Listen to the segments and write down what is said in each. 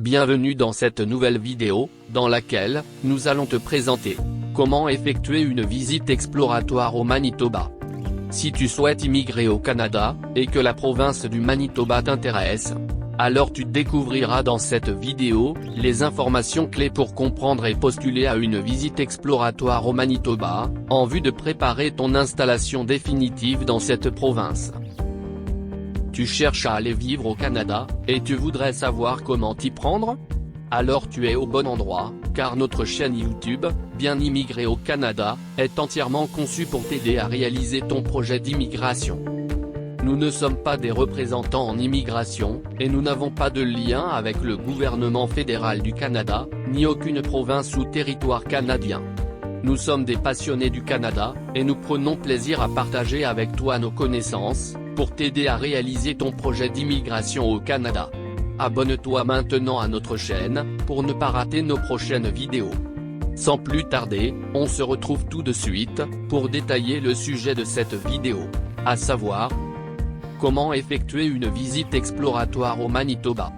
Bienvenue dans cette nouvelle vidéo, dans laquelle, nous allons te présenter comment effectuer une visite exploratoire au Manitoba. Si tu souhaites immigrer au Canada, et que la province du Manitoba t'intéresse, alors tu découvriras dans cette vidéo, les informations clés pour comprendre et postuler à une visite exploratoire au Manitoba, en vue de préparer ton installation définitive dans cette province. Tu cherches à aller vivre au Canada, et tu voudrais savoir comment t'y prendre? Alors tu es au bon endroit, car notre chaîne YouTube, Bien immigrer au Canada, est entièrement conçue pour t'aider à réaliser ton projet d'immigration. Nous ne sommes pas des représentants en immigration, et nous n'avons pas de lien avec le gouvernement fédéral du Canada, ni aucune province ou territoire canadien. Nous sommes des passionnés du Canada, et nous prenons plaisir à partager avec toi nos connaissances, pour t'aider à réaliser ton projet d'immigration au Canada. Abonne-toi maintenant à notre chaîne, pour ne pas rater nos prochaines vidéos. Sans plus tarder, on se retrouve tout de suite, pour détailler le sujet de cette vidéo. À savoir, comment effectuer une visite exploratoire au Manitoba.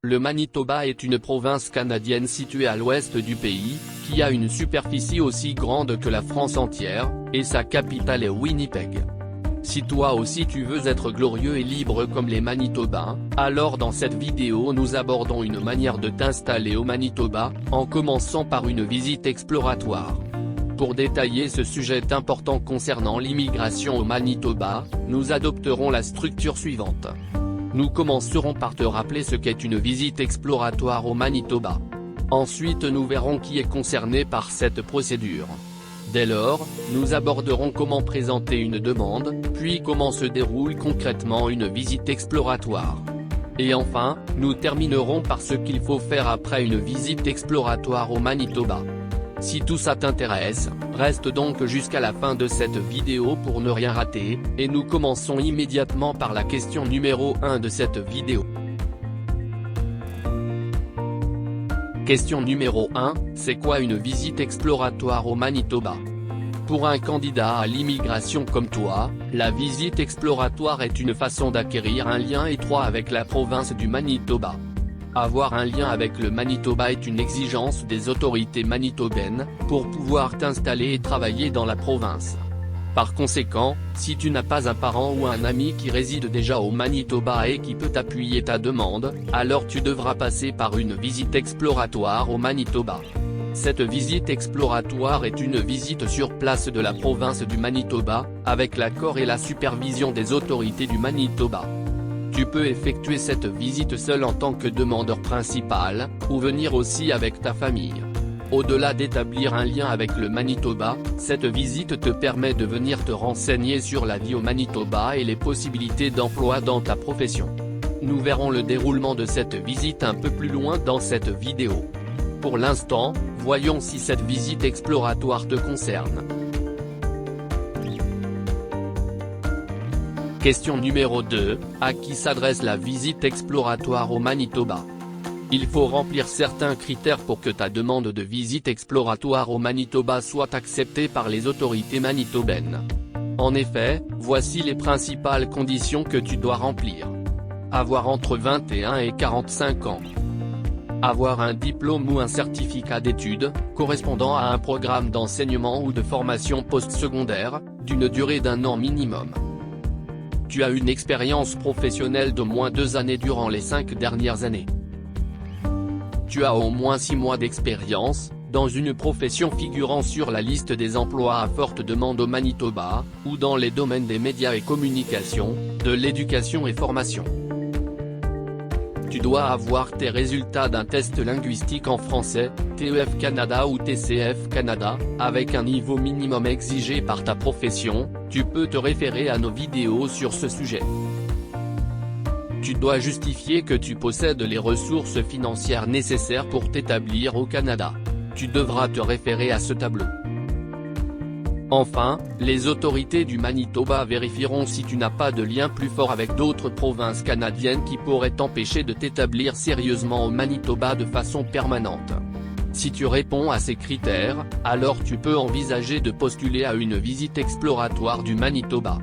Le Manitoba est une province canadienne située à l'ouest du pays, qui a une superficie aussi grande que la France entière, et sa capitale est Winnipeg. Si toi aussi tu veux être glorieux et libre comme les Manitobains, alors dans cette vidéo nous abordons une manière de t'installer au Manitoba, en commençant par une visite exploratoire. Pour détailler ce sujet important concernant l'immigration au Manitoba, nous adopterons la structure suivante. Nous commencerons par te rappeler ce qu'est une visite exploratoire au Manitoba. Ensuite nous verrons qui est concerné par cette procédure. Dès lors, nous aborderons comment présenter une demande, puis comment se déroule concrètement une visite exploratoire. Et enfin, nous terminerons par ce qu'il faut faire après une visite exploratoire au Manitoba. Si tout ça t'intéresse, reste donc jusqu'à la fin de cette vidéo pour ne rien rater, et nous commençons immédiatement par la question numéro 1 de cette vidéo. Question numéro 1, c'est quoi une visite exploratoire au Manitoba? Pour un candidat à l'immigration comme toi, la visite exploratoire est une façon d'acquérir un lien étroit avec la province du Manitoba. Avoir un lien avec le Manitoba est une exigence des autorités manitobaines, pour pouvoir t'installer et travailler dans la province. Par conséquent, si tu n'as pas un parent ou un ami qui réside déjà au Manitoba et qui peut appuyer ta demande, alors tu devras passer par une visite exploratoire au Manitoba. Cette visite exploratoire est une visite sur place de la province du Manitoba, avec l'accord et la supervision des autorités du Manitoba. Tu peux effectuer cette visite seul en tant que demandeur principal, ou venir aussi avec ta famille. Au-delà d'établir un lien avec le Manitoba, cette visite te permet de venir te renseigner sur la vie au Manitoba et les possibilités d'emploi dans ta profession. Nous verrons le déroulement de cette visite un peu plus loin dans cette vidéo. Pour l'instant, voyons si cette visite exploratoire te concerne. Question numéro 2, à qui s'adresse la visite exploratoire au Manitoba? Il faut remplir certains critères pour que ta demande de visite exploratoire au Manitoba soit acceptée par les autorités manitobaines. En effet, voici les principales conditions que tu dois remplir. Avoir entre 21 et 45 ans. Avoir un diplôme ou un certificat d'études, correspondant à un programme d'enseignement ou de formation postsecondaire, d'une durée d'1 an minimum. Tu as une expérience professionnelle d'au moins 2 années durant les 5 dernières années. Tu as au moins 6 mois d'expérience, dans une profession figurant sur la liste des emplois à forte demande au Manitoba, ou dans les domaines des médias et communications, de l'éducation et formation. Tu dois avoir tes résultats d'un test linguistique en français, TEF Canada ou TCF Canada, avec un niveau minimum exigé par ta profession. Tu peux te référer à nos vidéos sur ce sujet. Tu dois justifier que tu possèdes les ressources financières nécessaires pour t'établir au Canada. Tu devras te référer à ce tableau. Enfin, les autorités du Manitoba vérifieront si tu n'as pas de lien plus fort avec d'autres provinces canadiennes qui pourraient t'empêcher de t'établir sérieusement au Manitoba de façon permanente. Si tu réponds à ces critères, alors tu peux envisager de postuler à une visite exploratoire du Manitoba.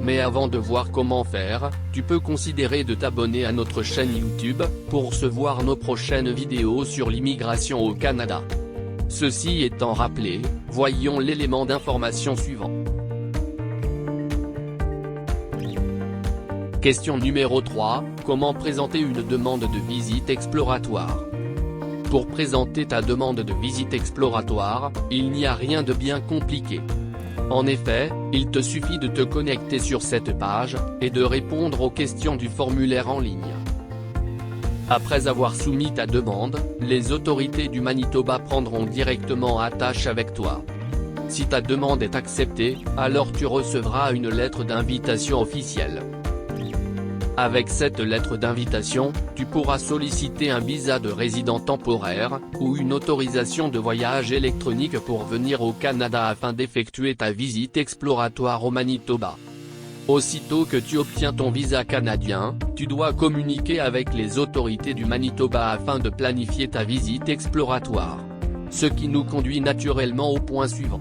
Mais avant de voir comment faire, tu peux considérer de t'abonner à notre chaîne YouTube, pour recevoir nos prochaines vidéos sur l'immigration au Canada. Ceci étant rappelé, voyons l'élément d'information suivant. Question numéro 3, comment présenter une demande de visite exploratoire? Pour présenter ta demande de visite exploratoire, il n'y a rien de bien compliqué. En effet, il te suffit de te connecter sur cette page, et de répondre aux questions du formulaire en ligne. Après avoir soumis ta demande, les autorités du Manitoba prendront directement attache avec toi. Si ta demande est acceptée, alors tu recevras une lettre d'invitation officielle. Avec cette lettre d'invitation, tu pourras solliciter un visa de résident temporaire, ou une autorisation de voyage électronique pour venir au Canada afin d'effectuer ta visite exploratoire au Manitoba. Aussitôt que tu obtiens ton visa canadien, tu dois communiquer avec les autorités du Manitoba afin de planifier ta visite exploratoire. Ce qui nous conduit naturellement au point suivant.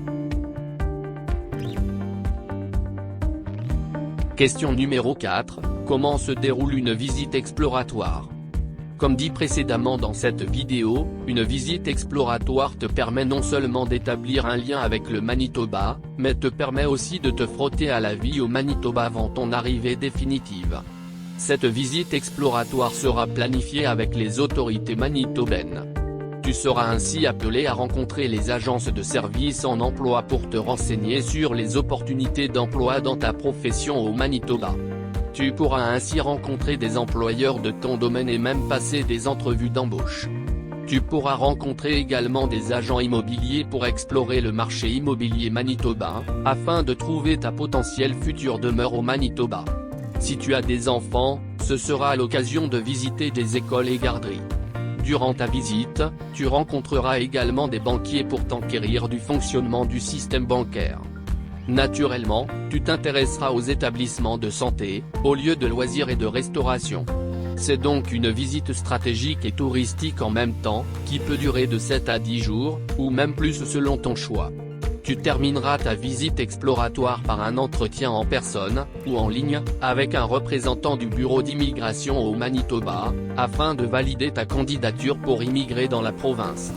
Question numéro 4, comment se déroule une visite exploratoire? Comme dit précédemment dans cette vidéo, une visite exploratoire te permet non seulement d'établir un lien avec le Manitoba, mais te permet aussi de te frotter à la vie au Manitoba avant ton arrivée définitive. Cette visite exploratoire sera planifiée avec les autorités manitobaines. Tu seras ainsi appelé à rencontrer les agences de services en emploi pour te renseigner sur les opportunités d'emploi dans ta profession au Manitoba. Tu pourras ainsi rencontrer des employeurs de ton domaine et même passer des entrevues d'embauche. Tu pourras rencontrer également des agents immobiliers pour explorer le marché immobilier manitobain, afin de trouver ta potentielle future demeure au Manitoba. Si tu as des enfants, ce sera l'occasion de visiter des écoles et garderies. Durant ta visite, tu rencontreras également des banquiers pour t'enquérir du fonctionnement du système bancaire. Naturellement, tu t'intéresseras aux établissements de santé, aux lieux de loisirs et de restauration. C'est donc une visite stratégique et touristique en même temps, qui peut durer de 7 à 10 jours, ou même plus selon ton choix. Tu termineras ta visite exploratoire par un entretien en personne, ou en ligne, avec un représentant du bureau d'immigration au Manitoba, afin de valider ta candidature pour immigrer dans la province.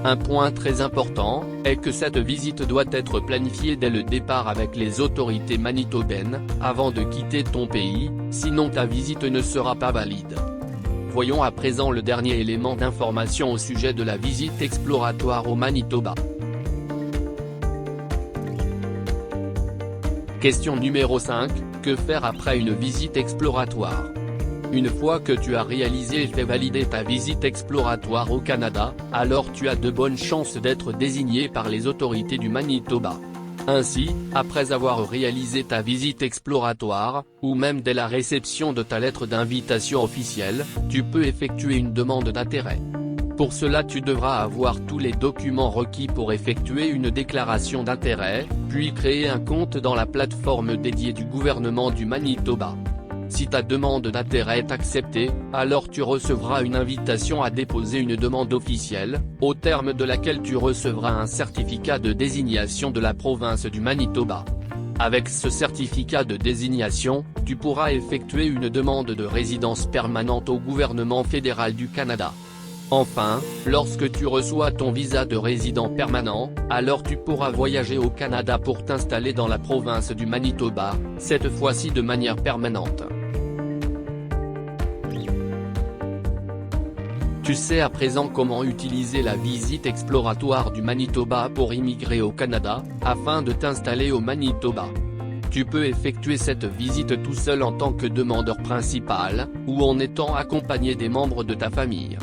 Un point très important, est que cette visite doit être planifiée dès le départ avec les autorités manitobaines, avant de quitter ton pays, sinon ta visite ne sera pas valide. Voyons à présent le dernier élément d'information au sujet de la visite exploratoire au Manitoba. Question numéro 5, que faire après une visite exploratoire? Une fois que tu as réalisé et fait valider ta visite exploratoire au Canada, alors tu as de bonnes chances d'être désigné par les autorités du Manitoba. Ainsi, après avoir réalisé ta visite exploratoire, ou même dès la réception de ta lettre d'invitation officielle, tu peux effectuer une demande d'intérêt. Pour cela tu devras avoir tous les documents requis pour effectuer une déclaration d'intérêt, puis créer un compte dans la plateforme dédiée du gouvernement du Manitoba. Si ta demande d'intérêt est acceptée, alors tu recevras une invitation à déposer une demande officielle, au terme de laquelle tu recevras un certificat de désignation de la province du Manitoba. Avec ce certificat de désignation, tu pourras effectuer une demande de résidence permanente au gouvernement fédéral du Canada. Enfin, lorsque tu reçois ton visa de résident permanent, alors tu pourras voyager au Canada pour t'installer dans la province du Manitoba, cette fois-ci de manière permanente. Tu sais à présent comment utiliser la visite exploratoire du Manitoba pour immigrer au Canada, afin de t'installer au Manitoba. Tu peux effectuer cette visite tout seul en tant que demandeur principal, ou en étant accompagné des membres de ta famille.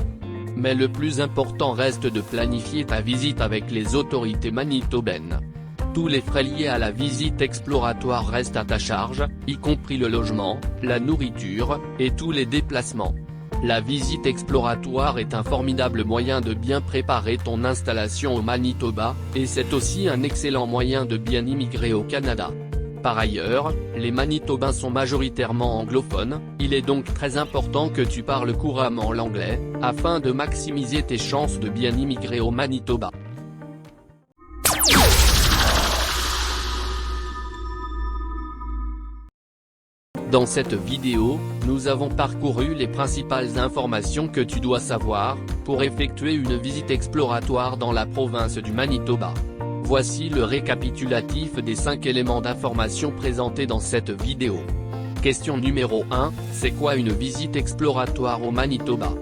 Mais le plus important reste de planifier ta visite avec les autorités manitobaines. Tous les frais liés à la visite exploratoire restent à ta charge, y compris le logement, la nourriture, et tous les déplacements. La visite exploratoire est un formidable moyen de bien préparer ton installation au Manitoba, et c'est aussi un excellent moyen de bien immigrer au Canada. Par ailleurs, les Manitobains sont majoritairement anglophones, il est donc très important que tu parles couramment l'anglais, afin de maximiser tes chances de bien immigrer au Manitoba. Dans cette vidéo, nous avons parcouru les principales informations que tu dois savoir, pour effectuer une visite exploratoire dans la province du Manitoba. Voici le récapitulatif des 5 éléments d'information présentés dans cette vidéo. Question numéro 1, c'est quoi une visite exploratoire au Manitoba?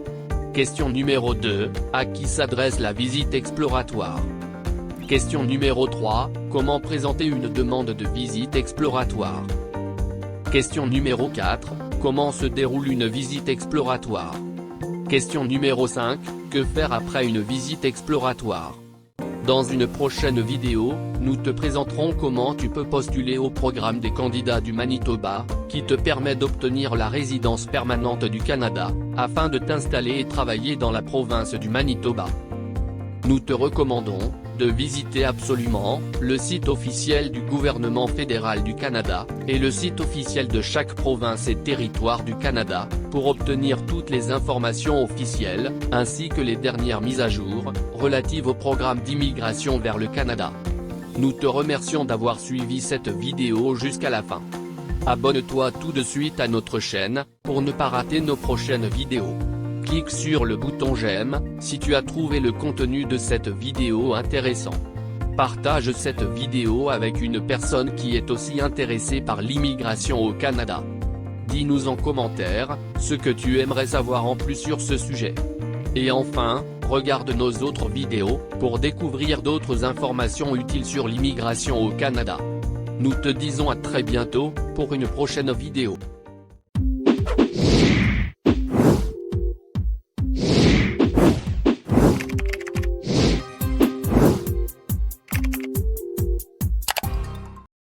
Question numéro 2, à qui s'adresse la visite exploratoire? Question numéro 3, comment présenter une demande de visite exploratoire? Question numéro 4, comment se déroule une visite exploratoire? Question numéro 5, que faire après une visite exploratoire? Dans une prochaine vidéo, nous te présenterons comment tu peux postuler au programme des candidats du Manitoba, qui te permet d'obtenir la résidence permanente du Canada, afin de t'installer et travailler dans la province du Manitoba. Nous te recommandons de visiter absolument le site officiel du gouvernement fédéral du Canada, et le site officiel de chaque province et territoire du Canada, pour obtenir toutes les informations officielles, ainsi que les dernières mises à jour, relatives au programme d'immigration vers le Canada. Nous te remercions d'avoir suivi cette vidéo jusqu'à la fin. Abonne-toi tout de suite à notre chaîne, pour ne pas rater nos prochaines vidéos. Clique sur le bouton j'aime, si tu as trouvé le contenu de cette vidéo intéressant. Partage cette vidéo avec une personne qui est aussi intéressée par l'immigration au Canada. Dis-nous en commentaire, ce que tu aimerais savoir en plus sur ce sujet. Et enfin, regarde nos autres vidéos, pour découvrir d'autres informations utiles sur l'immigration au Canada. Nous te disons à très bientôt, pour une prochaine vidéo.